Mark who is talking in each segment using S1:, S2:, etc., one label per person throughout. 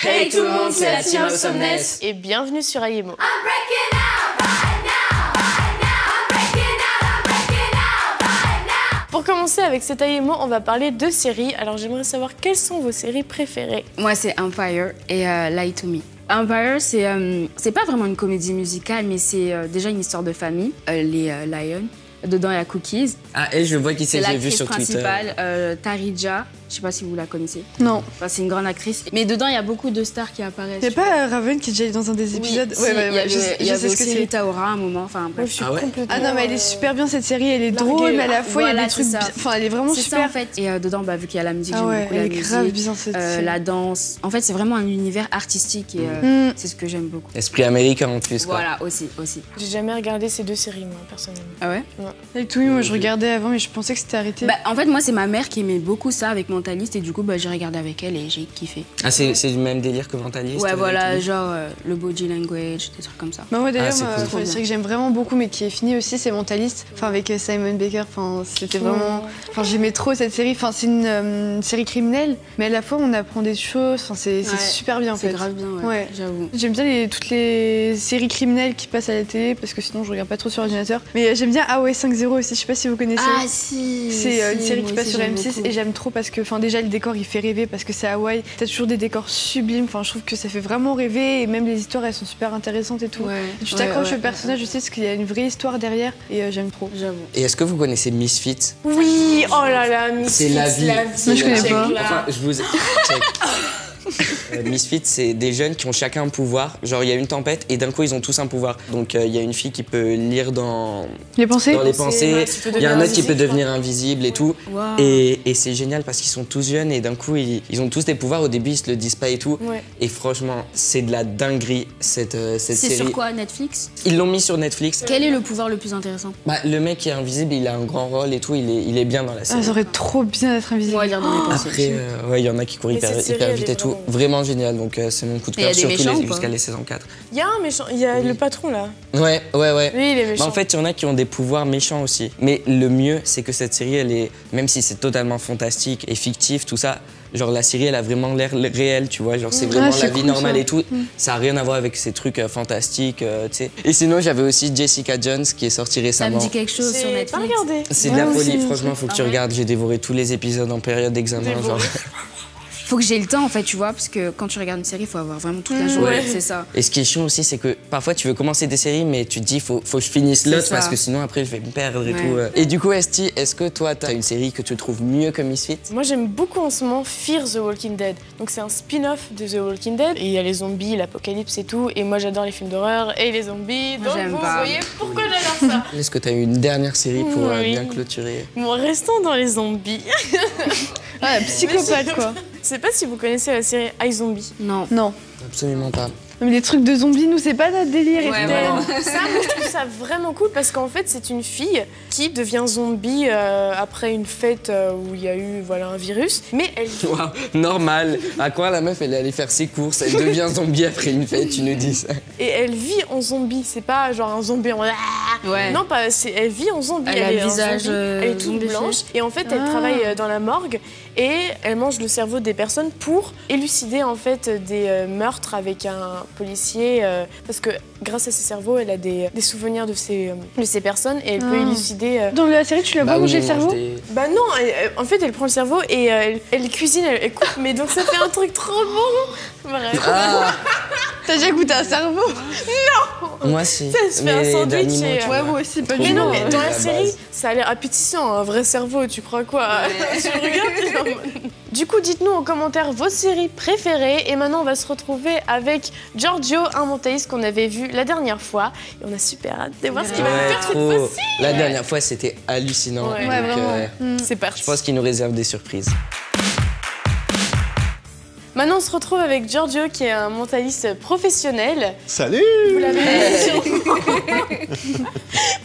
S1: Hey tout le monde, c'est la team Awesomness.
S2: Et bienvenue sur Ayemo. Pour commencer avec cet Ayemo, on va parler de séries. Alors j'aimerais savoir quelles sont vos séries préférées.
S3: Moi c'est Empire et Lie to Me. Empire c'est pas vraiment une comédie musicale mais c'est déjà une histoire de famille, les Lions. Dedans il y a Cookies.
S1: Ah elle, je vois qui c'est, j'ai vu sur Twitter.
S3: Principale, Tarija. Je sais pas si vous la connaissez.
S4: Non.
S3: Enfin, c'est une grande actrice. Mais dedans, il y a beaucoup de stars qui apparaissent.
S4: Il n'y a pas Raven qui est déjà dans un des épisodes?
S3: Oui, il y avait aussi Rita Ora à un moment. Enfin, bref.
S4: Ah non, mais elle est super bien cette série. Elle est drôle, mais à la fois, il y a des trucs. Enfin, elle est vraiment super.
S3: Ça, en fait. Et dedans, vu qu'il y a la musique, j'aime beaucoup la musique.
S4: Elle est grave bien cette série.
S3: La danse. En fait, c'est vraiment un univers artistique et c'est ce que j'aime beaucoup.
S1: Esprit américain en plus.
S3: Voilà, aussi.
S2: J'ai jamais regardé ces deux séries, moi, personnellement.
S3: Ah ouais?
S4: Avec tout, moi, je regardais avant, mais je pensais que c'était arrêté.
S3: En fait, moi, c'est ma mère qui aimait beaucoup ça avec Mentaliste et du coup, j'ai regardé avec elle et j'ai kiffé.
S1: Ah, c'est du même délire que Mentaliste?
S3: Ouais, voilà, genre le body language, des trucs comme ça.
S4: Moi d'ailleurs, une série que j'aime vraiment beaucoup, mais qui est finie aussi, c'est Mentaliste. Enfin, avec Simon Baker, c'était vraiment. Enfin, j'aimais trop cette série. Enfin, c'est une série criminelle, mais à la fois, on apprend des choses. Enfin, c'est super bien en fait.
S3: C'est grave bien, ouais. J'avoue.
S4: J'aime bien toutes les séries criminelles qui passent à la télé, parce que sinon, je regarde pas trop sur l'ordinateur. Mais j'aime bien Hawaii 5.0 aussi, je sais pas si vous connaissez.
S3: Ah si.
S4: C'est une série qui passe sur M6 et j'aime trop parce que, déjà, le décor il fait rêver parce que c'est Hawaï. T'as toujours des décors sublimes. Enfin, je trouve que ça fait vraiment rêver et même les histoires elles sont super intéressantes et tout. Et tu t'accroches au personnage, je sais parce qu'il y a une vraie histoire derrière et j'aime trop.
S3: J'avoue.
S1: Et est-ce que vous connaissez Misfits?
S2: Oui, oh là là, Misfits.
S1: C'est la vie.
S4: Moi je connais pas.
S1: Enfin, je vous. Check. Misfits, c'est des jeunes qui ont chacun un pouvoir. Genre, il y a une tempête et d'un coup, ils ont tous un pouvoir. Donc, il y a une fille qui peut lire dans
S4: les pensées.
S1: Il y a un autre qui peut devenir invisible et tout. Wow. Et c'est génial parce qu'ils sont tous jeunes et d'un coup, ils ont tous des pouvoirs. Au début, ils se le disent pas et tout. Ouais. Et franchement, c'est de la dinguerie cette série.
S3: C'est sur quoi, Netflix?
S1: Ils l'ont mis sur Netflix.
S3: Quel est le pouvoir le plus intéressant?
S1: Le mec qui est invisible, il a un grand rôle et tout. Il est bien dans la série.
S4: Ah, ça aurait trop bien d'être invisible.
S3: Ouais, lire dans les pensées.
S1: Après, il y en a qui courent hyper vite et tout. Vraiment génial, donc c'est mon coup de cœur, surtout jusqu'à les saisons 4.
S2: Il y a un méchant, il y a le patron là.
S1: Ouais.
S2: Lui, il est méchant.
S1: En fait, il y en a qui ont des pouvoirs méchants aussi. Mais le mieux, c'est que cette série, elle est, même si c'est totalement fantastique et fictif, tout ça, genre la série, elle a vraiment l'air réel, tu vois. Genre, c'est vraiment la vie normale et tout. Ça n'a rien à voir avec ces trucs fantastiques, tu sais. Et sinon, j'avais aussi Jessica Jones qui est sortie récemment.
S3: Ça me dit quelque chose sur Netflix.
S2: Pas regardé.
S1: C'est de la folie, franchement, faut que tu regardes. J'ai dévoré tous les épisodes en période d'examen, genre.
S3: Faut que j'ai le temps en fait, tu vois, parce que quand tu regardes une série, il faut avoir vraiment toute la journée, c'est ça.
S1: Et ce qui est chiant aussi, c'est que parfois tu veux commencer des séries, mais tu te dis faut que je finisse l'autre parce que sinon après je vais me perdre et tout. Et du coup, Esti, est-ce que toi t'as une série que tu trouves mieux que Misfits?
S2: Moi j'aime beaucoup en ce moment Fear the Walking Dead. Donc c'est un spin-off de The Walking Dead. Et il y a les zombies, l'apocalypse et tout. Et moi j'adore les films d'horreur et les zombies. Donc vous voyez pourquoi j'adore ça.
S1: Est-ce que t'as une dernière série pour bien clôturer?
S2: Bon, restons dans les zombies.
S4: Ah, psychopathe quoi.
S2: Je sais pas si vous connaissez la série iZombie.
S4: Non.
S1: Absolument pas.
S4: Mais les trucs de zombies, nous, c'est pas notre délire.
S2: Ça, moi, je trouve ça vraiment cool parce qu'en fait, c'est une fille qui devient zombie après une fête où il y a eu un virus. Mais elle.
S1: Wow, normal. À quoi la meuf, elle est allée faire ses courses, elle devient zombie après une fête, tu nous dis ça.
S2: Et elle vit en zombie, c'est pas genre un zombie en. Non, pas. Elle vit en zombie.
S3: Elle a le visage.
S2: Elle est toute blanche. Et en fait, elle travaille dans la morgue et elle mange le cerveau des personnes pour élucider en fait des meurtres avec un policier parce que grâce à ses cerveaux, elle a des souvenirs de ces personnes et elle peut élucider.
S4: Dans la série, tu la vois manger le cerveau?
S2: Bah non, en fait, elle prend le cerveau et elle cuisine, elle coupe, mais donc ça fait un truc trop bon. Bref.
S4: T'as déjà goûté un cerveau?
S2: Non.
S1: Moi si.
S2: Ça se fait un sandwich et.
S4: Ouais, moi aussi, pas du
S2: tout. Mais non, mais dans la
S1: la
S2: série,
S1: base.
S2: ça a l'air appétissant, un vrai cerveau, tu crois quoi? Tu le regardes, genre. Du coup, dites-nous en commentaire vos séries préférées. Et maintenant, on va se retrouver avec Giorgio, un mentaliste qu'on avait vu la dernière fois. Et on a super hâte de voir ce qu'il va nous faire cette fois-ci.
S1: La dernière fois, c'était hallucinant.
S2: Ouais,
S4: vraiment.
S2: C'est parti.
S1: Je pense qu'il nous réserve des surprises.
S2: Maintenant, on se retrouve avec Giorgio, qui est un mentaliste professionnel.
S5: Salut!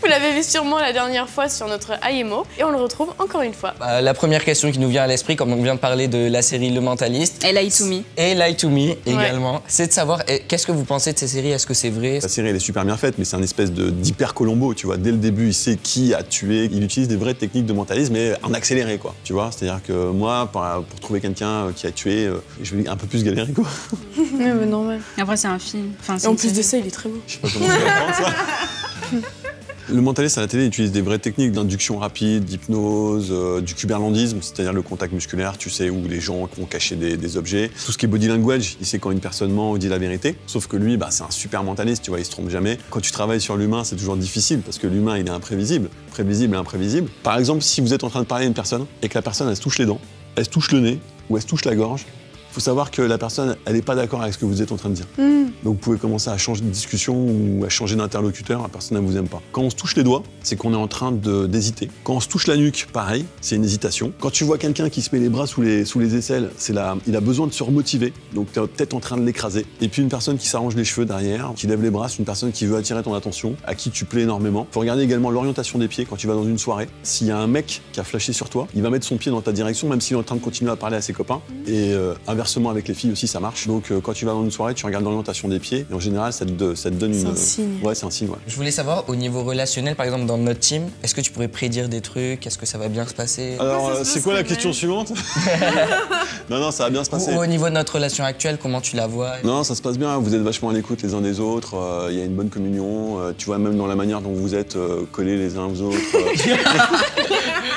S2: Vous l'avez vu sûrement la dernière fois sur notre Ayemo. Et on le retrouve encore une fois.
S1: La première question qui nous vient à l'esprit, comme on vient de parler de la série Le Mentaliste.
S3: Et Lie to Me.
S1: Et Lie to Me également. C'est de savoir, qu'est-ce que vous pensez de ces séries? Est-ce que c'est vrai?
S5: La série, elle est super bien faite, mais c'est un espèce d'hyper Colombo, tu vois. Dès le début, il sait qui a tué. Il utilise des vraies techniques de mentalisme, mais en accéléré, quoi. Tu vois, c'est-à-dire que moi, pour trouver quelqu'un qui a tué, je je vais un peu plus galérer, quoi.
S4: Ouais, mais normal.
S3: Après, c'est un film. Enfin,
S2: Et en plus de ça, il est très beau.
S5: Je sais pas comment tu vas prendre ça. Le mentaliste à la télé utilise des vraies techniques d'induction rapide, d'hypnose, du kuberlandisme, c'est-à-dire le contact musculaire, tu sais, où les gens vont cacher des objets. Tout ce qui est body language, il sait quand une personne ment ou dit la vérité. Sauf que lui, c'est un super mentaliste, tu vois, il se trompe jamais. Quand tu travailles sur l'humain, c'est toujours difficile parce que l'humain, il est imprévisible, prévisible et imprévisible. Par exemple, si vous êtes en train de parler à une personne et que la personne, elle se touche les dents, elle se touche le nez ou elle se touche la gorge, il faut savoir que la personne, elle n'est pas d'accord avec ce que vous êtes en train de dire. Donc vous pouvez commencer à changer de discussion ou à changer d'interlocuteur, la personne ne vous aime pas. Quand on se touche les doigts, c'est qu'on est en train d'hésiter. Quand on se touche la nuque, pareil, c'est une hésitation. Quand tu vois quelqu'un qui se met les bras sous les aisselles, il a besoin de se remotiver, donc tu es peut-être en train de l'écraser. Et puis une personne qui s'arrange les cheveux derrière, qui lève les bras, c'est une personne qui veut attirer ton attention, à qui tu plais énormément. Il faut regarder également l'orientation des pieds quand tu vas dans une soirée. S'il y a un mec qui a flashé sur toi, il va mettre son pied dans ta direction, même s'il est en train de continuer à parler à ses copains. Et inversement avec les filles aussi, ça marche. Donc quand tu vas dans une soirée, tu regardes l'orientation des pieds et en général, ça te donne une...
S2: C'est un signe.
S5: Ouais, c'est un signe, ouais.
S1: Je voulais savoir, au niveau relationnel, par exemple, dans notre team, est-ce que tu pourrais prédire des trucs? Est-ce que ça va bien se passer?
S5: Alors, c'est quoi la question suivante? Non, ça va bien se passer.
S1: Ou au niveau de notre relation actuelle, comment tu la vois?
S5: Non, ça se passe bien, vous êtes vachement à l'écoute les uns des autres, il y a une bonne communion, tu vois, même dans la manière dont vous êtes collés les uns aux autres.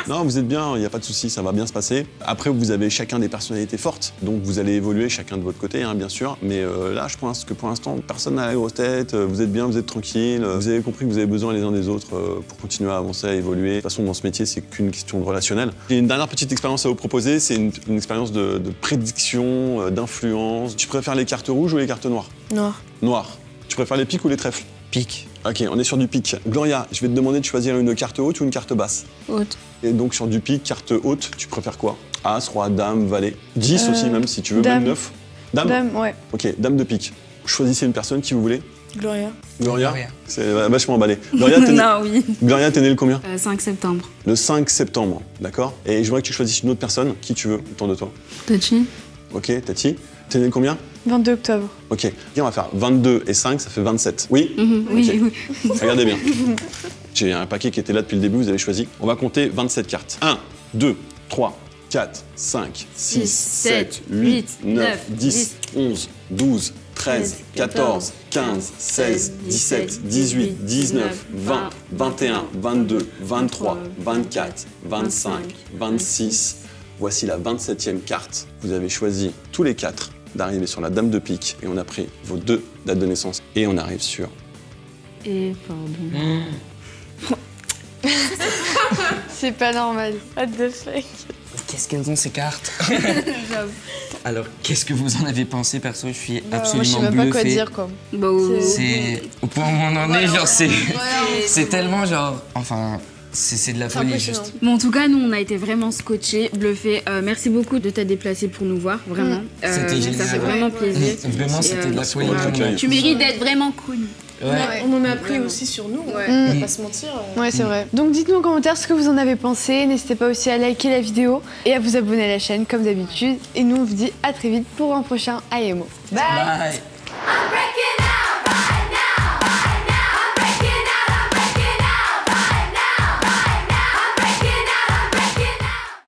S5: Non, vous êtes bien, il n'y a pas de souci, ça va bien se passer. Après, vous avez chacun des personnalités fortes, donc vous allez évoluer chacun de votre côté, hein, bien sûr. Mais là, je pense que pour l'instant, personne n'a la grosse tête, vous êtes bien, vous êtes tranquille, vous avez compris que vous avez besoin les uns des autres pour continuer à avancer, à évoluer. De toute façon, dans ce métier, c'est qu'une question de relationnel. J'ai une dernière petite expérience à vous proposer, c'est une expérience de prédiction, d'influence. Tu préfères les cartes rouges ou les cartes noires?
S2: Noir.
S5: Noires. Tu préfères les piques ou les trèfles?
S1: Pique.
S5: Ok, on est sur du pique. Gloria, je vais te demander de choisir une carte haute ou une carte basse.
S3: Haute.
S5: Et donc sur du pique, carte haute, tu préfères quoi? As, roi, dame, valet. 10 aussi même, si tu veux,
S4: dame.
S5: même 9. Dame?
S4: Dame, ouais.
S5: Ok, dame de pique. Choisissez une personne qui vous voulez.
S2: Gloria.
S5: Gloria?
S1: Gloria.
S5: C'est vachement emballé. Gloria, t'es né...
S3: Non, oui.
S5: Gloria, t'es né le combien?
S3: 5 septembre.
S5: Le 5 septembre, d'accord? Et je voudrais que tu choisisses une autre personne, qui tu veux, autour de toi.
S3: Tati.
S5: Ok, Tati. T'es né le combien?
S4: 22 octobre.
S5: Ok, on va faire 22 et 5, ça fait 27. Oui?
S3: Oui,
S5: Ok.
S3: oui.
S5: Regardez bien. J'ai un paquet qui était là depuis le début, vous avez choisi. On va compter 27 cartes. 1, 2, 3, 4, 5, 6, 7, 8, 9, 10, 11, 12, 13, 14, 15, 16, 17, 18, 19, 20, 21, 22, 23, 24, 25, 26. Voici la 27e carte. Vous avez choisi tous les 4 d'arriver sur la dame de pique et on a pris vos 2 dates de naissance et on arrive sur...
S3: Et pardon.
S4: C'est pas normal.
S2: What the fuck?
S1: Qu'est-ce qu'elles ont ces cartes? Alors, qu'est-ce que vous en avez pensé, perso? Je suis absolument
S2: Moi, je sais même
S1: bluffé.
S2: pas quoi dire, quoi.
S3: Bah,
S1: C'est... Au point où on en est, genre, c'est tellement, genre... Enfin... C'est de la folie,
S2: impressionnant.
S1: juste.
S3: Bon, en tout cas, nous, on a été vraiment scotchés, bluffés. Merci beaucoup de t'être déplacé pour nous voir, vraiment.
S1: C'était génial.
S3: Ça fait vraiment plaisir.
S1: Vraiment, c'était de la folie.
S3: Tu mérites d'être vraiment cool.
S1: Ouais.
S2: On en a appris aussi sur nous, on va pas se mentir.
S4: Ouais, c'est vrai. Donc dites-nous en commentaire ce que vous en avez pensé. N'hésitez pas aussi à liker la vidéo et à vous abonner à la chaîne comme d'habitude. Et nous, on vous dit à très vite pour un prochain AMO. Bye.
S1: Bye.